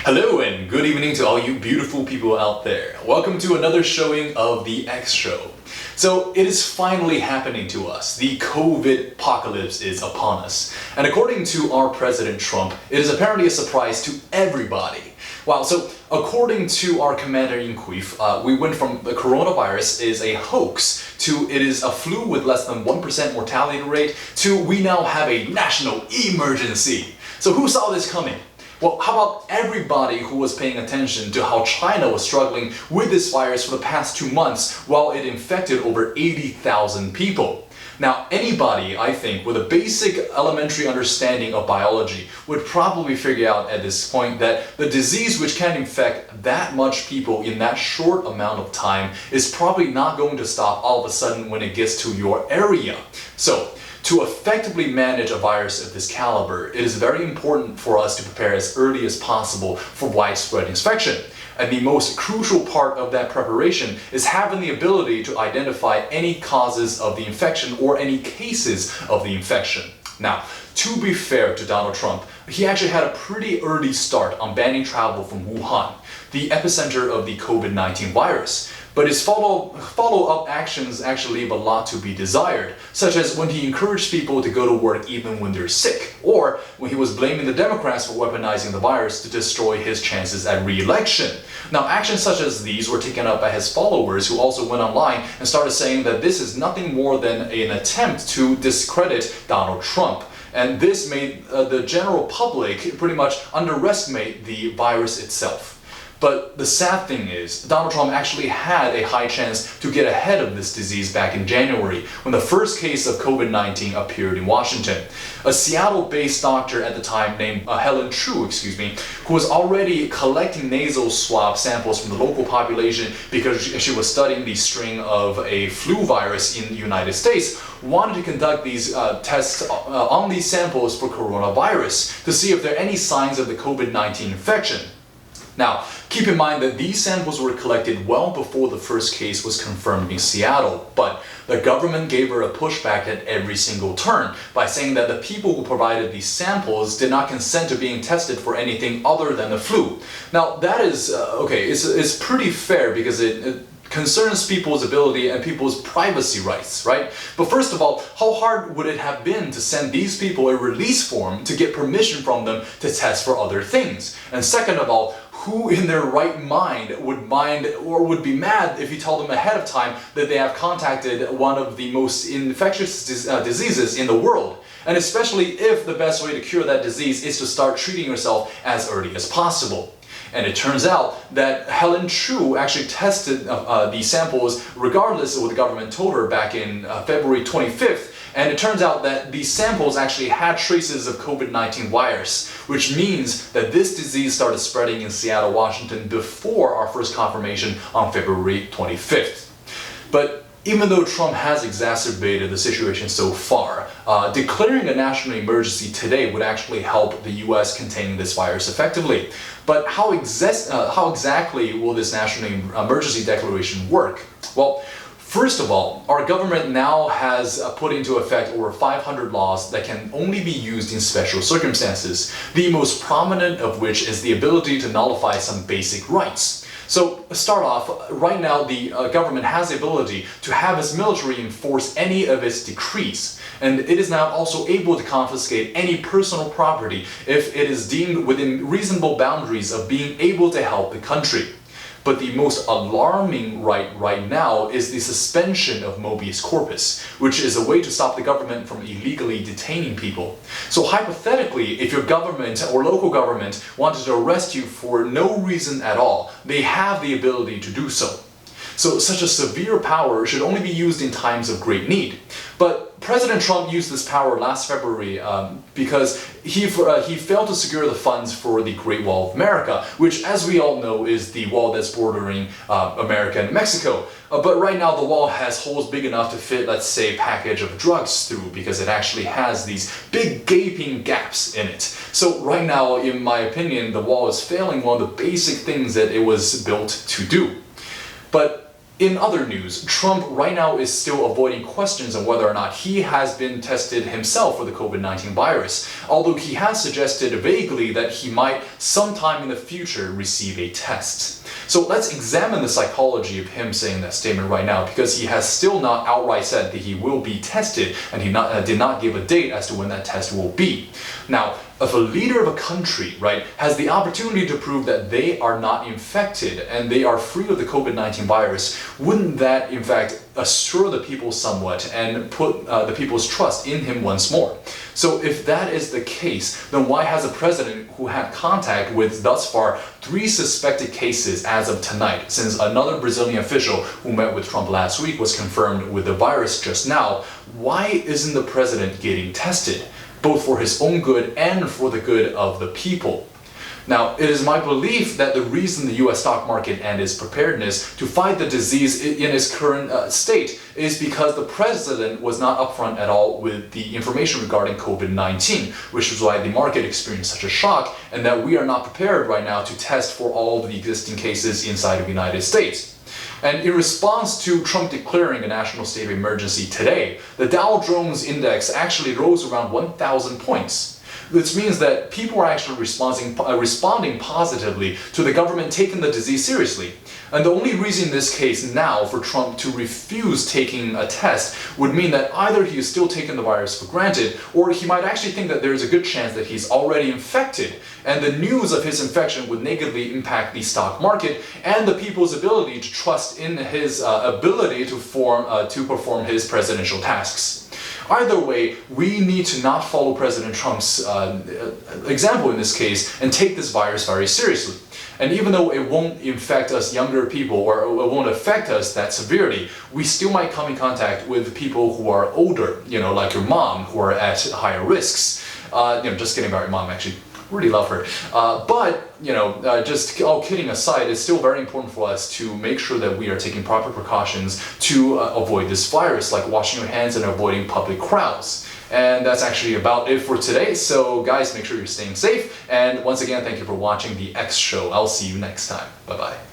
Hello and good evening to all you beautiful people out there. Welcome to another showing of the X Show. So it is finally happening to us. The COVID apocalypse is upon us. And according to our President Trump, it is apparently a surprise to everybody. Wow, so according to our Commander-in-Chief, we went from the coronavirus is a hoax to it is a flu with less than 1% mortality rate to we now have a national emergency. So who saw this coming? Well, how about everybody who was paying attention to how China was struggling with this virus for the past 2 months while it infected over 80,000 people? Now, anybody, I think, with a basic elementary understanding of biology would probably figure out at this point that the disease which can infect that much people in that short amount of time is probably not going to stop all of a sudden when it gets to your area. So, to effectively manage a virus of this caliber, it is very important for us to prepare as early as possible for widespread infection. And the most crucial part of that preparation is having the ability to identify any causes of the infection or any cases of the infection. Now, to be fair to Donald Trump, he actually had a pretty early start on banning travel from Wuhan, the epicenter of the COVID-19 virus. But his follow-up actions actually leave a lot to be desired, such as when he encouraged people to go to work even when they're sick, or when he was blaming the Democrats for weaponizing the virus to destroy his chances at re-election. Now, actions such as these were taken up by his followers, who also went online and started saying that this is nothing more than an attempt to discredit Donald Trump. And this made the general public pretty much underestimate the virus itself. But the sad thing is, Donald Trump actually had a high chance to get ahead of this disease back in January, when the first case of COVID-19 appeared in Washington. A Seattle-based doctor at the time named Helen Chu, who was already collecting nasal swab samples from the local population because she was studying the strain of a flu virus in the United States, wanted to conduct these tests on these samples for coronavirus to see if there are any signs of the COVID-19 infection. Now, keep in mind that these samples were collected well before the first case was confirmed in Seattle, but the government gave her a pushback at every single turn by saying that the people who provided these samples did not consent to being tested for anything other than the flu. Now, that is, it's pretty fair because it concerns people's ability and people's privacy rights, right? But first of all, how hard would it have been to send these people a release form to get permission from them to test for other things? And second of all, who in their right mind would be mad if you tell them ahead of time that they have contacted one of the most infectious diseases in the world? And especially if the best way to cure that disease is to start treating yourself as early as possible. And it turns out that Helen Chu actually tested the samples regardless of what the government told her back in February 25th. And it turns out that these samples actually had traces of COVID-19 virus, which means that this disease started spreading in Seattle, Washington before our first confirmation on February 25th. But even though Trump has exacerbated the situation so far, declaring a national emergency today would actually help the US contain this virus effectively. But how exactly will this national emergency declaration work? Well, first of all, our government now has put into effect over 500 laws that can only be used in special circumstances, the most prominent of which is the ability to nullify some basic rights. So, start off, right now the government has the ability to have its military enforce any of its decrees. And it is now also able to confiscate any personal property if it is deemed within reasonable boundaries of being able to help the country. But the most alarming right now is the suspension of habeas corpus, which is a way to stop the government from illegally detaining people. So hypothetically, if your government or local government wanted to arrest you for no reason at all, they have the ability to do so. So such a severe power should only be used in times of great need. But President Trump used this power last February because he failed to secure the funds for the Great Wall of America, which, as we all know, is the wall that's bordering America and Mexico. But right now the wall has holes big enough to fit, let's say, a package of drugs through, because it actually has these big gaping gaps in it. So right now, in my opinion, the wall is failing one of the basic things that it was built to do. But In other news, Trump right now is still avoiding questions on whether or not he has been tested himself for the COVID-19 virus, although he has suggested vaguely that he might sometime in the future receive a test. So let's examine the psychology of him saying that statement right now, because he has still not outright said that he will be tested, and he did not give a date as to when that test will be. Now, if a leader of a country, right, has the opportunity to prove that they are not infected and they are free of the COVID-19 virus, wouldn't that in fact assure the people somewhat and put the people's trust in him once more? So if that is the case, then why has a president who had contact with thus far 3 suspected cases as of tonight, since another Brazilian official who met with Trump last week was confirmed with the virus just now, why isn't the president getting tested, both for his own good and for the good of the people? Now, it is my belief that the reason the US stock market and its preparedness to fight the disease in its current state is because the president was not upfront at all with the information regarding COVID-19, which is why the market experienced such a shock, and that we are not prepared right now to test for all of the existing cases inside of the United States. And in response to Trump declaring a national state of emergency today, the Dow Jones Index actually rose around 1,000 points. This means that people are actually responding positively to the government taking the disease seriously. And the only reason in this case now for Trump to refuse taking a test would mean that either he is still taking the virus for granted, or he might actually think that there is a good chance that he's already infected, and the news of his infection would negatively impact the stock market and the people's ability to trust in his ability to perform his presidential tasks. Either way, we need to not follow President Trump's example in this case and take this virus very seriously. And even though it won't infect us younger people, or it won't affect us that severely, we still might come in contact with people who are older, like your mom, who are at higher risks. Just kidding about your mom, actually. Really love her. Just all kidding aside, it's still very important for us to make sure that we are taking proper precautions to avoid this virus, like washing your hands and avoiding public crowds. And that's actually about it for today. So guys, make sure you're staying safe. And once again, thank you for watching the X Show. I'll see you next time. Bye-bye.